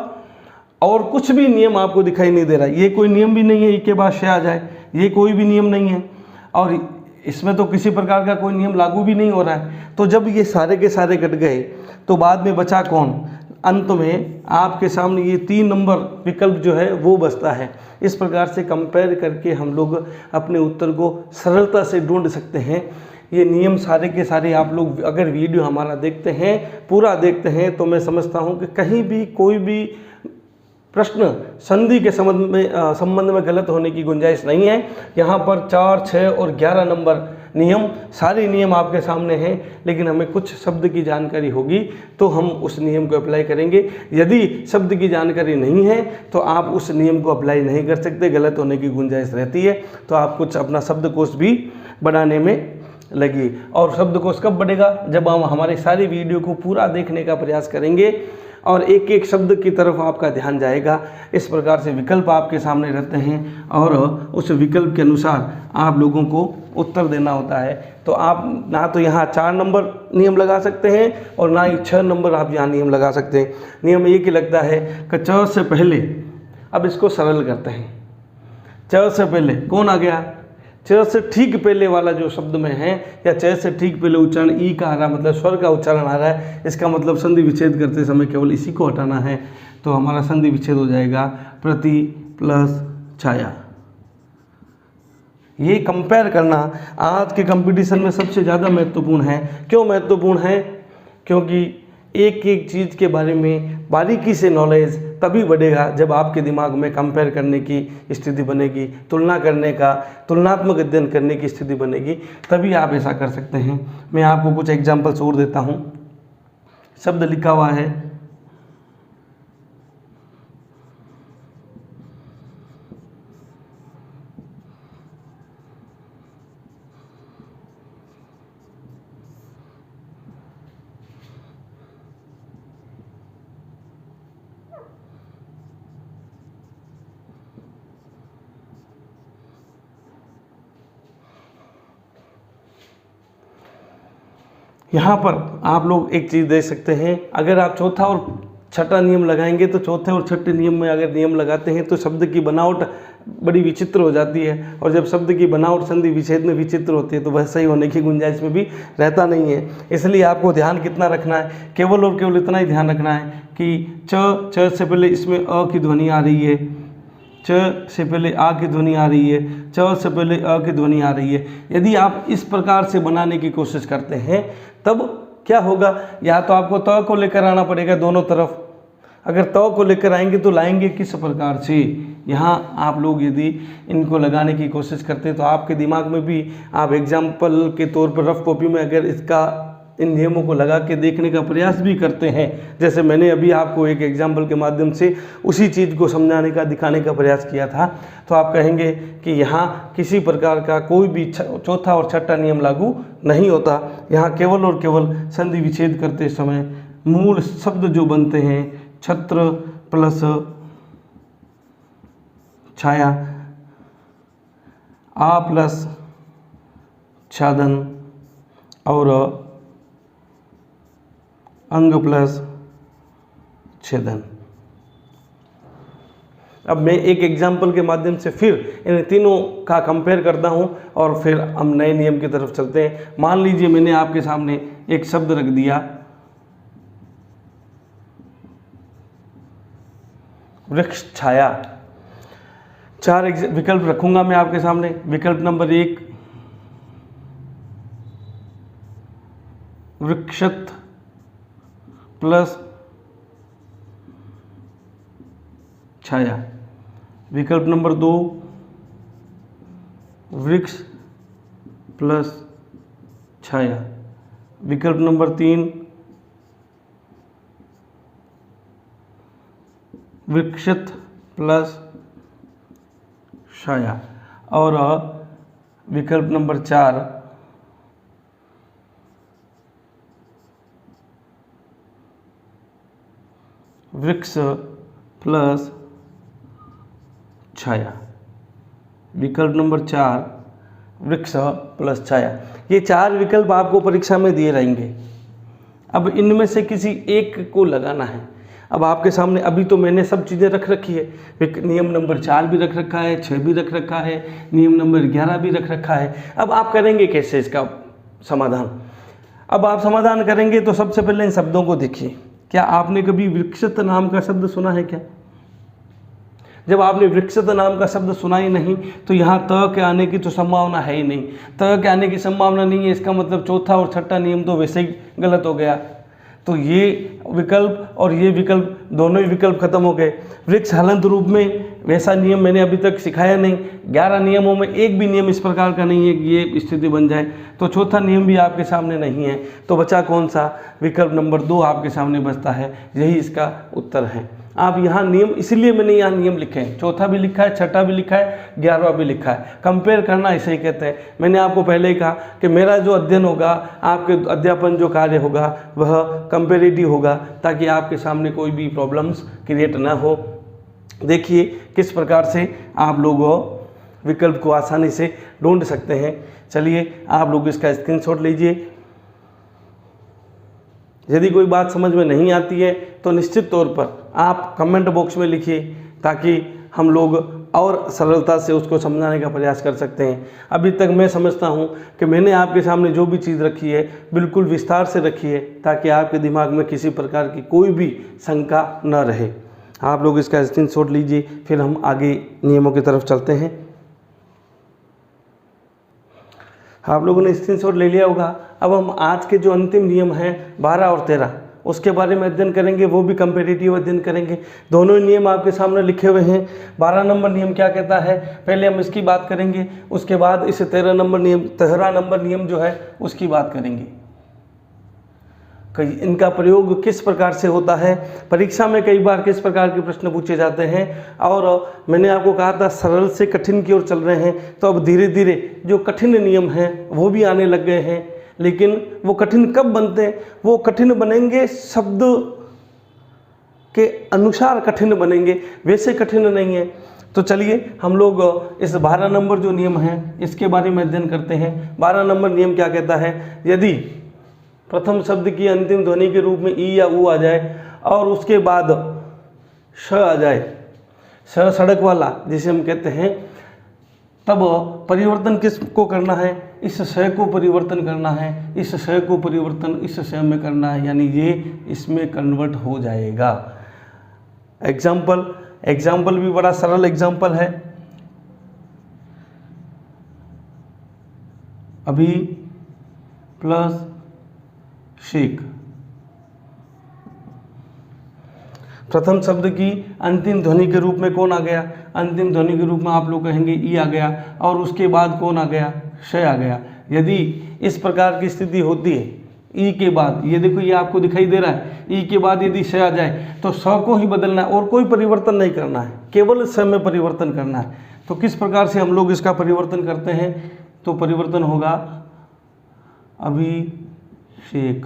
और कुछ भी नियम आपको दिखाई नहीं दे रहा है। ये कोई नियम भी नहीं है ई के बाद श आ जाए, ये कोई भी नियम नहीं है, और इसमें तो किसी प्रकार का कोई नियम लागू भी नहीं हो रहा है। तो जब ये सारे के सारे कट गए तो बाद में बचा कौन? अंत में आपके सामने ये 3 नंबर विकल्प जो है वो बचता है। इस प्रकार से कंपेयर करके हम लोग अपने उत्तर को सरलता से ढूंढ सकते हैं। ये नियम सारे के सारे आप लोग अगर वीडियो हमारा देखते हैं, पूरा देखते हैं, तो मैं समझता हूँ कि कहीं भी कोई भी प्रश्न संधि के संबंध में गलत होने की गुंजाइश नहीं है। यहाँ पर 4, 6 और 11 नंबर नियम, सारे नियम आपके सामने हैं, लेकिन हमें कुछ शब्द की जानकारी होगी तो हम उस नियम को अप्लाई करेंगे। यदि शब्द की जानकारी नहीं है तो आप उस नियम को अप्लाई नहीं कर सकते, गलत होने की गुंजाइश रहती है। तो आप कुछ अपना शब्दकोश भी बनाने में लगी। और शब्दकोश कब बढ़ेगा? जब हम हमारे सारी वीडियो को पूरा देखने का प्रयास करेंगे और एक एक शब्द की तरफ आपका ध्यान जाएगा। इस प्रकार से विकल्प आपके सामने रहते हैं और उस विकल्प के अनुसार आप लोगों को उत्तर देना होता है। तो आप ना तो यहाँ 4 नंबर नियम लगा सकते हैं और ना ही 6 नंबर आप यहाँ नियम लगा सकते हैं। नियम एक ही लगता है कि च से पहले, अब इसको सरल करते हैं। च से पहले कौन आ गया? च से ठीक पहले वाला जो शब्द में है, या च से ठीक पहले उच्चारण ई का आ रहा, मतलब स्वर का उच्चारण आ रहा है, इसका मतलब संधि विच्छेद करते समय केवल इसी को हटाना है। तो हमारा संधि विच्छेद हो जाएगा प्रति प्लस छाया। ये कंपेयर करना आज के कंपटीशन में सबसे ज़्यादा महत्वपूर्ण है। क्यों महत्वपूर्ण है? क्योंकि एक एक चीज़ के बारे में बारीकी से नॉलेज तभी बढ़ेगा जब आपके दिमाग में कंपेयर करने की स्थिति बनेगी, तुलना करने का, तुलनात्मक अध्ययन करने की स्थिति बनेगी, तभी आप ऐसा कर सकते हैं। मैं आपको कुछ एग्जांपल्स और देता हूँ। शब्द लिखा हुआ है यहाँ पर आप लोग एक चीज़ देख सकते हैं, अगर आप चौथा और छठा नियम लगाएंगे तो चौथे और छठे नियम में अगर नियम लगाते हैं तो शब्द की बनावट बड़ी विचित्र हो जाती है, और जब शब्द की बनावट संधि विच्छेद में विचित्र होती है तो वह सही होने की गुंजाइश में भी रहता नहीं है। इसलिए आपको ध्यान कितना रखना है, केवल और केवल इतना ही ध्यान रखना है कि च से पहले इसमें अ की ध्वनि आ रही है, च से पहले आ की ध्वनि आ रही है, च से पहले अ की ध्वनि आ रही है। यदि आप इस प्रकार से बनाने की कोशिश करते हैं तब क्या होगा, या तो आपको त को लेकर आना पड़ेगा दोनों तरफ, अगर त को लेकर आएंगे तो लाएंगे किस प्रकार से। यहाँ आप लोग यदि इनको लगाने की कोशिश करते हैं तो आपके दिमाग में भी, आप एग्जाम्पल के तौर पर रफ कॉपी में अगर इसका इन नियमों को लगा के देखने का प्रयास भी करते हैं, जैसे मैंने अभी आपको एक एग्जाम्पल के माध्यम से उसी चीज़ को समझाने का, दिखाने का प्रयास किया था, तो आप कहेंगे कि यहाँ किसी प्रकार का कोई भी चौथा और छठा नियम लागू नहीं होता। यहाँ केवल और केवल संधि विच्छेद करते समय मूल शब्द जो बनते हैं, छत्र प्लस छाया, आ प्लस छादन और अंग प्लस छेदन। अब मैं एक एग्जाम्पल के माध्यम से फिर इन तीनों का कंपेयर करता हूं और फिर हम नए नियम की तरफ चलते हैं। मान लीजिए मैंने आपके सामने एक शब्द रख दिया, वृक्ष छाया। 4 विकल्प रखूंगा मैं आपके सामने। विकल्प नंबर 1 वृक्षत प्लस छाया। विकल्प नंबर 2 वृक्ष प्लस छाया। विकल्प नंबर 3 वृक्षत प्लस छाया। और विकल्प नंबर 4 वृक्ष प्लस छाया। विकल्प नंबर 4 वृक्ष प्लस छाया। ये 4 विकल्प आपको परीक्षा में दिए रहेंगे। अब इनमें से किसी एक को लगाना है। अब आपके सामने अभी तो मैंने सब चीज़ें रख रखी है, नियम नंबर 4 भी रख रखा है, 6 भी रख रखा है, नियम नंबर 11 भी रख रखा है। अब आप करेंगे कैसे इसका समाधान? अब आप समाधान करेंगे तो सबसे पहले इन शब्दों को देखिए। क्या आपने कभी वृक्षत नाम का शब्द सुना है क्या? जब आपने वृक्षत नाम का शब्द सुना ही नहीं तो यहाँ त के आने की तो संभावना है ही नहीं। त के आने की संभावना नहीं है, इसका मतलब चौथा और छठा नियम तो वैसे ही गलत हो गया। तो ये विकल्प और ये विकल्प, दोनों ही विकल्प खत्म हो गए। वृक्ष हलंत रूप में वैसा नियम मैंने अभी तक सिखाया नहीं। 11 नियमों में एक भी नियम इस प्रकार का नहीं है कि ये स्थिति बन जाए। तो चौथा नियम भी आपके सामने नहीं है। तो बचा कौन सा? विकल्प नंबर 2 आपके सामने बचता है। यही इसका उत्तर है। आप यहाँ नियम, इसलिए मैंने यहाँ नियम लिखे हैं। चौथा भी लिखा है, छठा भी लिखा है, 11वां भी लिखा है। कंपेयर करना इसे ही कहते हैं। मैंने आपको पहले ही कहा कि मेरा जो अध्ययन होगा, आपके अध्यापन जो कार्य होगा वह कंपेरेटिव होगा, ताकि आपके सामने कोई भी प्रॉब्लम्स क्रिएट ना हो। देखिए किस प्रकार से आप लोग विकल्प को आसानी से ढूंढ सकते हैं। चलिए आप लोग इसका स्क्रीनशॉट लीजिए। यदि कोई बात समझ में नहीं आती है तो निश्चित तौर पर आप कमेंट बॉक्स में लिखिए, ताकि हम लोग और सरलता से उसको समझाने का प्रयास कर सकते हैं। अभी तक मैं समझता हूँ कि मैंने आपके सामने जो भी चीज़ रखी है बिल्कुल विस्तार से रखी है, ताकि आपके दिमाग में किसी प्रकार की कोई भी शंका न रहे। आप लोग इसका स्क्रीनशॉट लीजिए, फिर हम आगे नियमों की तरफ चलते हैं। आप लोगों ने स्क्रीनशॉट ले लिया होगा। अब हम आज के जो अंतिम नियम हैं 12 और 13, उसके बारे में अध्ययन करेंगे। वो भी कंपेरेटिव अध्ययन करेंगे। दोनों ही नियम आपके सामने लिखे हुए हैं। 12 नंबर नियम क्या कहता है, पहले हम इसकी बात करेंगे, उसके बाद इस 13 नंबर नियम जो है उसकी बात करेंगे। इनका प्रयोग किस प्रकार से होता है, परीक्षा में कई बार किस प्रकार के प्रश्न पूछे जाते हैं। और मैंने आपको कहा था सरल से कठिन की ओर चल रहे हैं, तो अब धीरे धीरे जो कठिन नियम हैं वो भी आने लग गए हैं। लेकिन वो कठिन कब बनते हैं? वो कठिन बनेंगे शब्द के अनुसार कठिन बनेंगे, वैसे कठिन नहीं है। तो चलिए हम लोग इस 12 नंबर जो नियम है इसके बारे में अध्ययन करते हैं। 12 नंबर नियम क्या कहता है, यदि प्रथम शब्द की अंतिम ध्वनि के रूप में ई या ऊ आ जाए और उसके बाद श आ जाए, स सड़क वाला जिसे हम कहते हैं, तब परिवर्तन किस को करना है, इस श को परिवर्तन करना है, इस श को परिवर्तन इस श में करना है, यानी ये इसमें कन्वर्ट हो जाएगा। एग्जाम्पल भी बड़ा सरल एग्जाम्पल है। अभी प्लस शेख, प्रथम शब्द की अंतिम ध्वनि के रूप में कौन आ गया, अंतिम ध्वनि के रूप में आप लोग कहेंगे ई आ गया और उसके बाद कौन आ गया, श आ गया। यदि इस प्रकार की स्थिति होती है, ई के बाद, ये देखो ये आपको दिखाई दे रहा है, ई के बाद यदि श आ जाए तो स को ही बदलना है और कोई परिवर्तन नहीं करना है, केवल स में परिवर्तन करना है। तो किस प्रकार से हम लोग इसका परिवर्तन करते हैं, तो परिवर्तन होगा अभिषेक,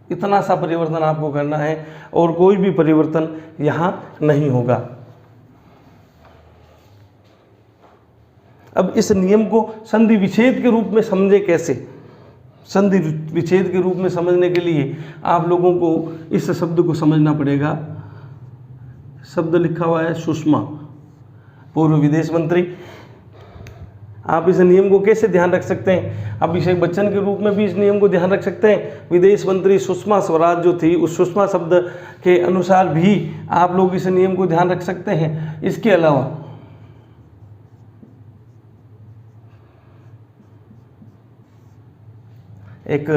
इतना सा परिवर्तन आपको करना है और कोई भी परिवर्तन यहाँ नहीं होगा। अब इस नियम को संधि विच्छेद के रूप में समझे कैसे, संधि विच्छेद के रूप में समझने के लिए आप लोगों को इस शब्द को समझना पड़ेगा। शब्द लिखा हुआ है सुषमा, पूर्व विदेश मंत्री। आप इस नियम को कैसे ध्यान रख सकते हैं, अभिषेक बच्चन के रूप में भी इस नियम को ध्यान रख सकते हैं। विदेश मंत्री सुषमा स्वराज जो थी, उस सुषमा शब्द के अनुसार भी आप लोग इस नियम को ध्यान रख सकते हैं। इसके अलावा एक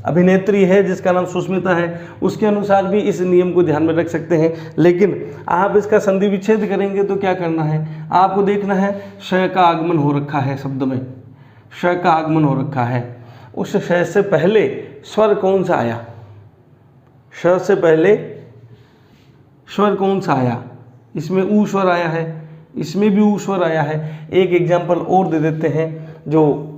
अभिनेत्री है जिसका नाम सुष्मिता है, उसके अनुसार भी इस नियम को ध्यान में रख सकते हैं। लेकिन आप इसका संधि विच्छेद करेंगे तो क्या करना है, आपको देखना है श का आगमन हो रखा है, शब्द में श का आगमन हो रखा है। उस श से पहले स्वर कौन सा आया, श से पहले स्वर कौन सा आया, इसमें ऊ स्वर आया है, इसमें भी ऊ स्वर आया है। एक एग्जाम्पल और दे देते हैं जो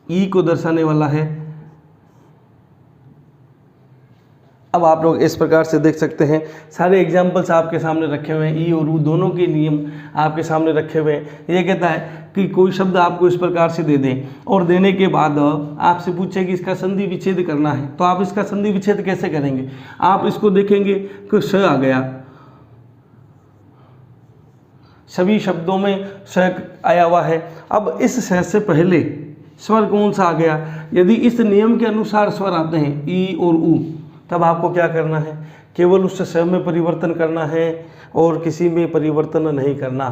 ई को दर्शाने वाला है। अब आप लोग इस प्रकार से देख सकते हैं, सारे एग्जाम्पल्स आपके सामने रखे हुए हैं, ई और ऊ दोनों के नियम आपके सामने रखे हुए हैं। ये कहता है कि कोई शब्द आपको इस प्रकार से दे दें और देने के बाद आपसे पूछे कि इसका संधि विच्छेद करना है, तो आप इसका संधि विच्छेद कैसे करेंगे। आप इसको देखेंगे कि स आ गया, सभी शब्दों में स आया हुआ है। अब इस स से पहले स्वर कौन सा आ गया, यदि इस नियम के अनुसार स्वर आते हैं ई और ऊ, तब आपको क्या करना है, केवल उस स में परिवर्तन करना है और किसी में परिवर्तन नहीं करना।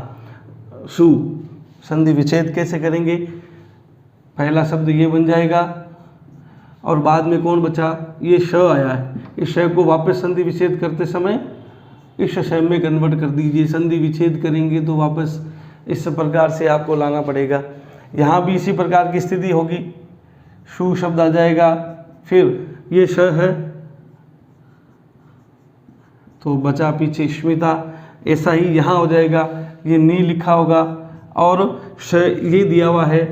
सु, संधि विच्छेद कैसे करेंगे, पहला शब्द ये बन जाएगा और बाद में कौन बचा, ये श आया है, इस श को वापस संधि विच्छेद करते समय इस श में कन्वर्ट कर दीजिए। संधि विच्छेद करेंगे तो वापस इस प्रकार से आपको लाना पड़ेगा। यहाँ भी इसी प्रकार की स्थिति होगी, शु शब्द आ जाएगा, फिर ये श है तो बचा पीछे स्मिता, ऐसा ही यहाँ हो जाएगा, ये नी लिखा होगा और श ये दिया हुआ है।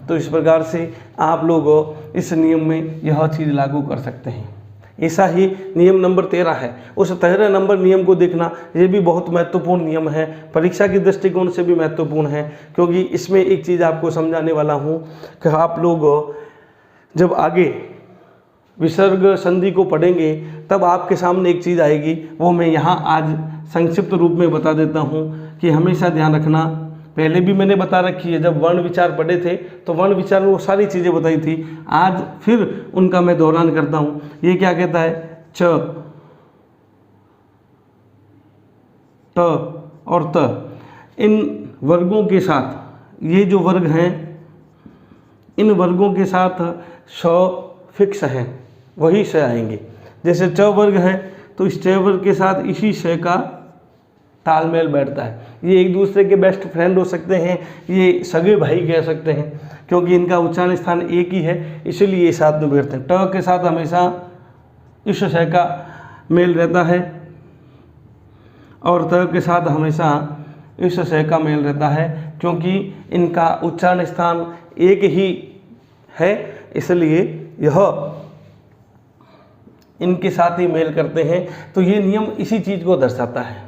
तो इस प्रकार से आप लोग इस नियम में यह चीज़ लागू कर सकते हैं। ऐसा ही नियम नंबर 13 है। उस 13 नंबर नियम को देखना, ये भी बहुत महत्वपूर्ण नियम है, परीक्षा की दृष्टिकोण से भी महत्वपूर्ण है, क्योंकि इसमें एक चीज़ आपको समझाने वाला हूँ कि आप लोग जब आगे विसर्ग संधि को पढ़ेंगे तब आपके सामने एक चीज़ आएगी, वो मैं यहाँ आज संक्षिप्त रूप में बता देता हूँ कि हमेशा ध्यान रखना। पहले भी मैंने बता रखी है, जब वर्ण विचार पढ़े थे तो वर्ण विचार में वो सारी चीज़ें बताई थी, आज फिर उनका मैं दोहरान करता हूँ। ये क्या कहता है, च, ट और त, इन वर्गों के साथ, ये जो वर्ग हैं इन वर्गों के साथ श फिक्स हैं, वही श आएंगे। जैसे च वर्ग है तो इस च वर्ग के साथ इसी श का तालमेल बैठता है। ये एक दूसरे के बेस्ट फ्रेंड हो सकते हैं, ये सगे भाई कह सकते हैं, क्योंकि इनका उच्चारण स्थान एक ही है, इसलिए ये साथ में बैठते हैं। ट के साथ हमेशा इस श का मेल रहता है और त के साथ हमेशा इस श का मेल रहता है, क्योंकि इनका उच्चारण स्थान एक ही है, इसलिए यह इनके साथ ही मेल करते हैं। तो ये नियम इसी चीज़ को दर्शाता है,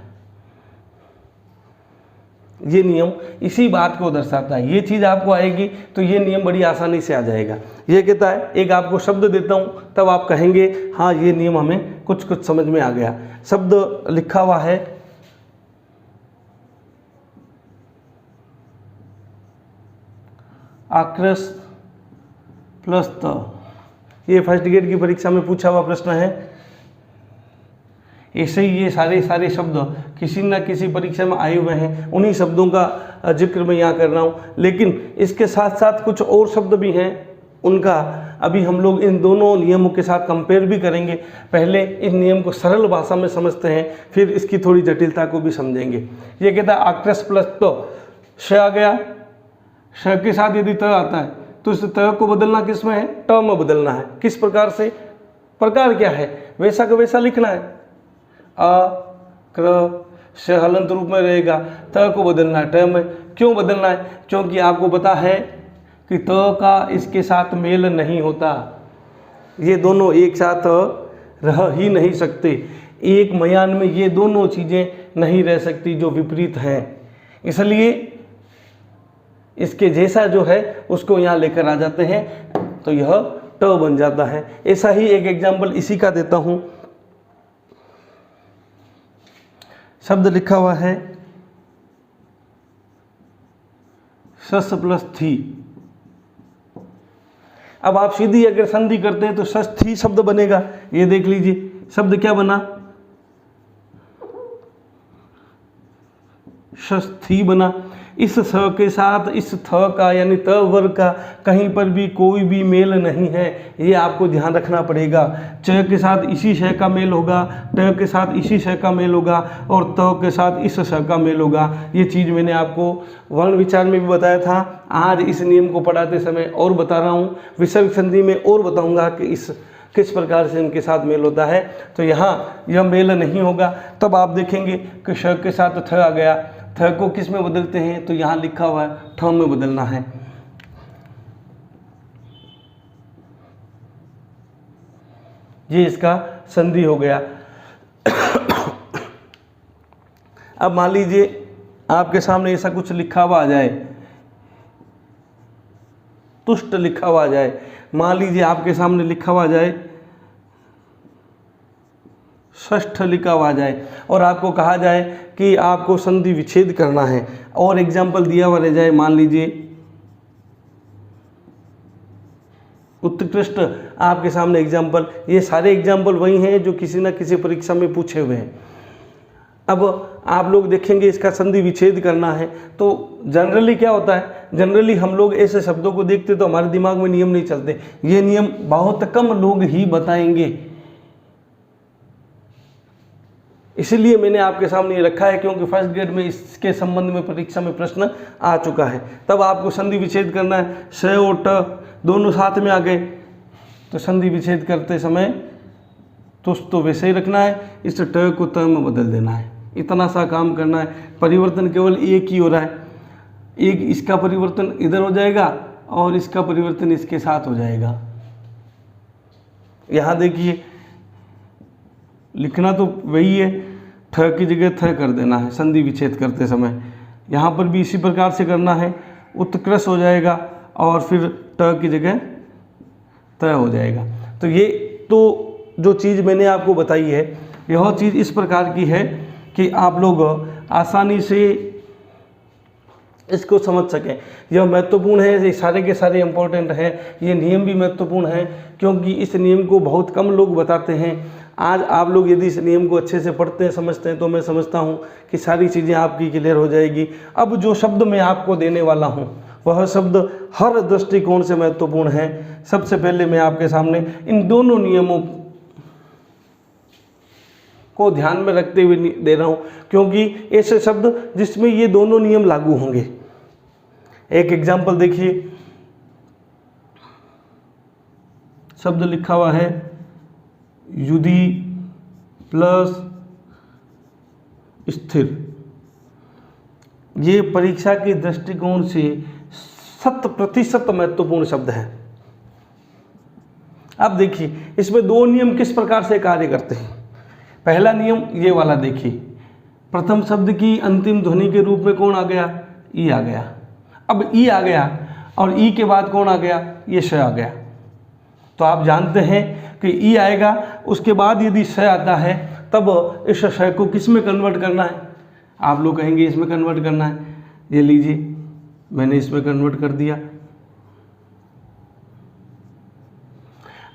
ये नियम इसी बात को दर्शाता है। ये चीज़ आपको आएगी तो ये नियम बड़ी आसानी से आ जाएगा। ये कहता है, एक आपको शब्द देता हूँ तब आप कहेंगे हाँ ये नियम हमें कुछ कुछ समझ में आ गया। शब्द लिखा हुआ है आक्रस प्लस त, ये फर्स्ट ग्रेड की परीक्षा में पूछा हुआ प्रश्न है। ऐसे ही ये सारे शब्द किसी न किसी परीक्षा में आए हुए हैं, उन्हीं शब्दों का जिक्र मैं यहाँ कर रहा हूँ। लेकिन इसके साथ साथ कुछ और शब्द भी हैं, उनका अभी हम लोग इन दोनों नियमों के साथ कंपेयर भी करेंगे। पहले इन नियम को सरल भाषा में समझते हैं, फिर इसकी थोड़ी जटिलता को भी समझेंगे। ये कहता है आक्रस प्लस तो, श आ गया, श के साथ यदि त आता है तो इस त को बदलना किस में है, ट में बदलना है। किस प्रकार से, प्रकार क्या है, वैसा का वैसा लिखना है। अ क्र श हलंत रूप में रहेगा, त को बदलना है ट में। क्यों बदलना है, क्योंकि आपको पता है कि त का इसके साथ मेल नहीं होता, ये दोनों एक साथ रह ही नहीं सकते। एक मयान में ये दोनों चीज़ें नहीं रह सकती जो विपरीत हैं, इसलिए इसके जैसा जो है उसको यहाँ लेकर आ जाते हैं तो यह ट बन जाता है। ऐसा ही एक एग्जाम्पल इसी का देता हूँ। शब्द लिखा हुआ है सस प्लस थी। अब आप सीधी अगर संधि करते हैं तो सस थी शब्द बनेगा। ये देख लीजिए शब्द क्या बना, सस थी बना। इस स के साथ इस थ का यानी त वर्ग का कहीं पर भी कोई भी मेल नहीं है, ये आपको ध्यान रखना पड़ेगा। च के साथ इसी श का मेल होगा, ट के साथ इसी श का मेल होगा और त के साथ इस श का मेल होगा। ये चीज़ मैंने आपको वर्ण विचार में भी बताया था, आज इस नियम को पढ़ाते समय और बता रहा हूँ। विसर्ग संधि में और बताऊँगा कि इस किस प्रकार से इनके साथ मेल होता है। तो यहाँ यह मेल नहीं होगा, तब आप देखेंगे कि श के साथ थ आ गया। थ को किस में बदलते हैं, तो यहाँ लिखा हुआ है ठ में बदलना है। ये इसका संधि हो गया। अब मान लीजिए आपके सामने ऐसा कुछ लिखा हुआ आ जाए, तुष्ट लिखा हुआ आ जाए। मान लीजिए आपके सामने लिखा हुआ आ जाए षष्ठ लिखा हुआ आ जाए और आपको कहा जाए कि आपको संधि विच्छेद करना है और एग्जाम्पल दिया हुआ रह जाए, मान लीजिए उत्कृष्ट। आपके सामने एग्जाम्पल, ये सारे एग्जाम्पल वही हैं जो किसी न किसी परीक्षा में पूछे हुए हैं। अब आप लोग देखेंगे इसका संधि विच्छेद करना है तो जनरली क्या होता है, जनरली हम लोग ऐसे शब्दों को देखते तो हमारे दिमाग में नियम नहीं चलते। ये नियम बहुत कम लोग ही बताएंगे, इसलिए मैंने आपके सामने ये रखा है, क्योंकि फर्स्ट ग्रेड में इसके संबंध में परीक्षा में प्रश्न आ चुका है। तब आपको संधि विच्छेद करना है। श और ट दोनों साथ में आ गए तो संधि विच्छेद करते समय तुष्ट तो वैसे ही रखना है, इस ट को त में बदल देना है। इतना सा काम करना है। परिवर्तन केवल एक ही हो रहा है, एक इसका परिवर्तन इधर हो जाएगा और इसका परिवर्तन इसके साथ हो जाएगा। यहाँ देखिए लिखना तो वही है, ठ की जगह थ कर देना है संधि विच्छेद करते समय। यहाँ पर भी इसी प्रकार से करना है, उत्कृष्ट हो जाएगा और फिर ट की जगह त हो जाएगा। तो ये तो जो चीज़ मैंने आपको बताई है, यह चीज़ इस प्रकार की है कि आप लोग आसानी से इसको समझ सकें। यह महत्वपूर्ण है, ये सारे के सारे इम्पोर्टेंट हैं। ये नियम भी महत्वपूर्ण है क्योंकि इस नियम को बहुत कम लोग बताते हैं। आज आप लोग यदि इस नियम को अच्छे से पढ़ते हैं, समझते हैं, तो मैं समझता हूँ कि सारी चीज़ें आपकी क्लियर हो जाएगी। अब जो शब्द मैं आपको देने वाला हूँ वह शब्द हर दृष्टिकोण से महत्वपूर्ण है। सबसे पहले मैं आपके सामने इन दोनों नियमों को ध्यान में रखते हुए दे रहा हूँ, क्योंकि ऐसे शब्द जिसमें ये दोनों नियम लागू होंगे। एक एग्जाम्पल देखिए, शब्द लिखा हुआ है युधि प्लस स्थिर। ये परीक्षा के दृष्टिकोण से 100% महत्वपूर्ण शब्द है। अब देखिए इसमें दो नियम किस प्रकार से कार्य करते हैं। पहला नियम ये वाला देखिए, प्रथम शब्द की अंतिम ध्वनि के रूप में कौन आ गया, ई आ गया। अब ई आ गया और ई के बाद कौन आ गया, ये श आ गया। तो आप जानते हैं कि ई आएगा, उसके बाद यदि श आता है तब इस श को किस में कन्वर्ट करना है। आप लोग कहेंगे इसमें कन्वर्ट करना है, ये लीजिए मैंने इसमें कन्वर्ट कर दिया।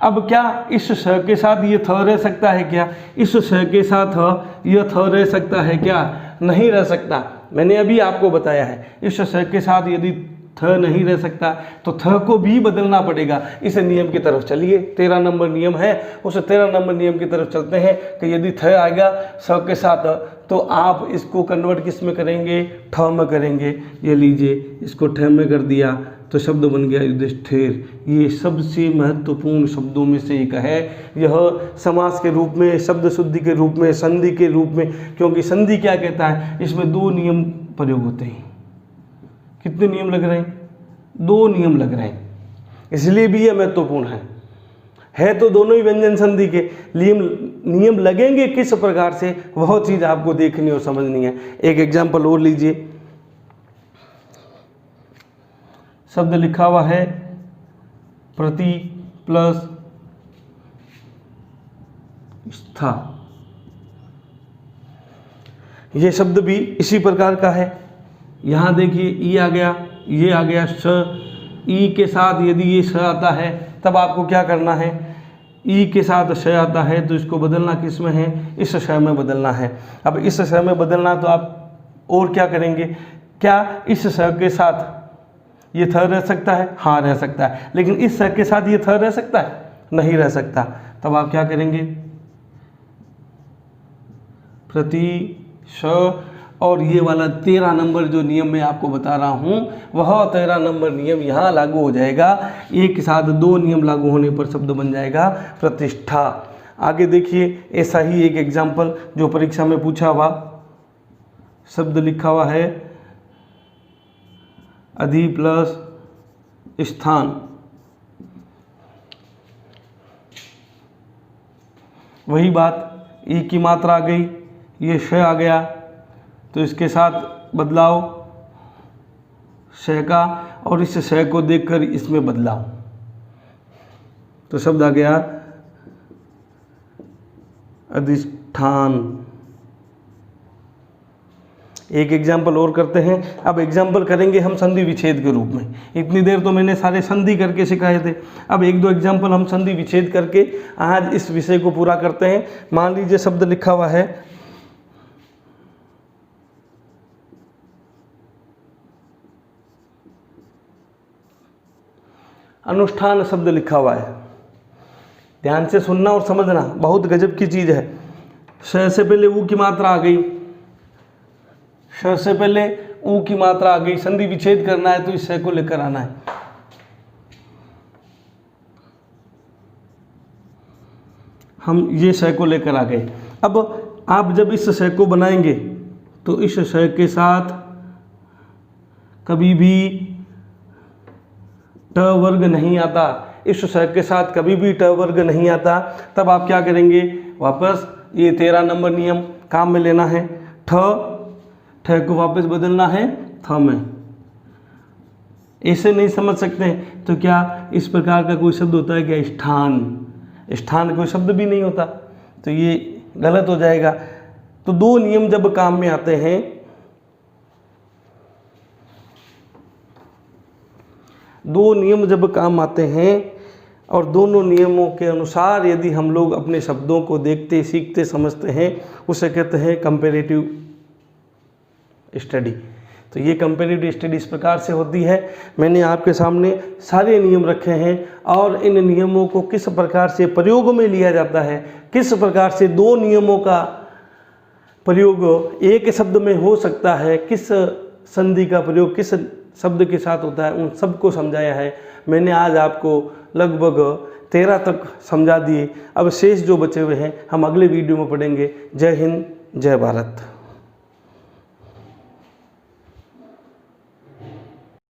अब क्या इस श के साथ ये थ रह सकता है क्या, इस श के साथ ये थ रह सकता है क्या, नहीं रह सकता। मैंने अभी आपको बताया है इस श के साथ यदि थ नहीं रह सकता तो थ को भी बदलना पड़ेगा। इस नियम की तरफ चलिए, 13 नंबर नियम है, उस 13 नंबर नियम की तरफ चलते हैं कि यदि थ आएगा स के साथ तो आप इसको कन्वर्ट किस में करेंगे, ठ में करेंगे। ये लीजिए इसको ठ में कर दिया तो शब्द बन गया युधिष्ठिर। ये सबसे महत्वपूर्ण शब्दों में से एक है। यह समास के रूप में, शब्द शुद्धि के रूप में, संधि के रूप में, क्योंकि संधि क्या कहता है, इसमें दो नियम प्रयोग होते हैं। कितने नियम लग रहे हैं, दो नियम लग रहे हैं, इसलिए भी यह महत्वपूर्ण है तो दोनों ही व्यंजन संधि के नियम लगेंगे किस प्रकार से, वह चीज़ आपको देखनी और समझनी है। एक एग्जाम्पल और लीजिए, शब्द लिखा हुआ है प्रति प्लस स्था। ये शब्द भी इसी प्रकार का है। यहाँ देखिए ई आ गया, ये आ गया श, ई के साथ यदि ये श आता है तब आपको क्या करना है, ई के साथ श आता है तो इसको बदलना किस में है, इस श में बदलना है। अब इस श में बदलना तो आप और क्या करेंगे, क्या इस श के साथ ये थ रह सकता है, हाँ रह सकता है, लेकिन इस श के साथ ये थ रह सकता है, नहीं रह सकता। तब आप क्या करेंगे, प्रति श, और ये वाला 13 नंबर जो नियम मैं आपको बता रहा हूँ वह 13 नंबर नियम यहाँ लागू हो जाएगा। एक के साथ दो नियम लागू होने पर शब्द बन जाएगा प्रतिष्ठा। आगे देखिए ऐसा ही एक एग्जाम्पल जो परीक्षा में पूछा हुआ, शब्द लिखा हुआ है अधि प्लस स्थान। वही बात, ई की मात्रा आ गई, ये श आ गया तो इसके साथ बदलाव श का, और इस श को देखकर इसमें बदलाव, तो शब्द आ गया अधिष्ठान। एक एग्जाम्पल और करते हैं। अब एग्जाम्पल करेंगे हम संधि विच्छेद के रूप में। इतनी देर तो मैंने सारे संधि करके सिखाए थे, अब एक दो एग्जाम्पल हम संधि विच्छेद करके आज इस विषय को पूरा करते हैं। मान लीजिए शब्द लिखा हुआ है अनुष्ठान, शब्द लिखा हुआ है, ध्यान से सुनना और समझना, बहुत गजब की चीज़ है। श से पहले ऊ की मात्रा आ गई, श से पहले ऊ की मात्रा आ गई, संधि विच्छेद करना है तो इस श को लेकर आना है। हम ये श को लेकर आ गए। अब आप जब इस श को बनाएंगे तो इस श के साथ कभी भी ट वर्ग नहीं आता, इस श के साथ कभी भी ट वर्ग नहीं आता। तब आप क्या करेंगे, वापस ये 13 नंबर नियम काम में लेना है। ठ को वापस बदलना है थ में। ऐसे नहीं समझ सकते हैं तो क्या इस प्रकार का कोई शब्द होता है क्या, स्थान कोई शब्द भी नहीं होता, तो ये गलत हो जाएगा। तो दो नियम जब काम में आते हैं, दो नियम जब काम आते हैं और दोनों नियमों के अनुसार यदि हम लोग अपने शब्दों को देखते, सीखते, समझते हैं, उसे कहते हैं कंपैरेटिव स्टडी। तो ये कंपैरेटिव स्टडी इस प्रकार से होती है। मैंने आपके सामने सारे नियम रखे हैं और इन नियमों को किस प्रकार से प्रयोग में लिया जाता है, किस प्रकार से दो नियमों का प्रयोग एक शब्द में हो सकता है, किस संधि का प्रयोग किस शब्द के साथ होता है, उन सबको समझाया है मैंने। आज आपको लगभग 13 तक समझा दिए। अब शेष जो बचे हुए हैं हम अगले वीडियो में पढ़ेंगे। जय हिंद, जय भारत।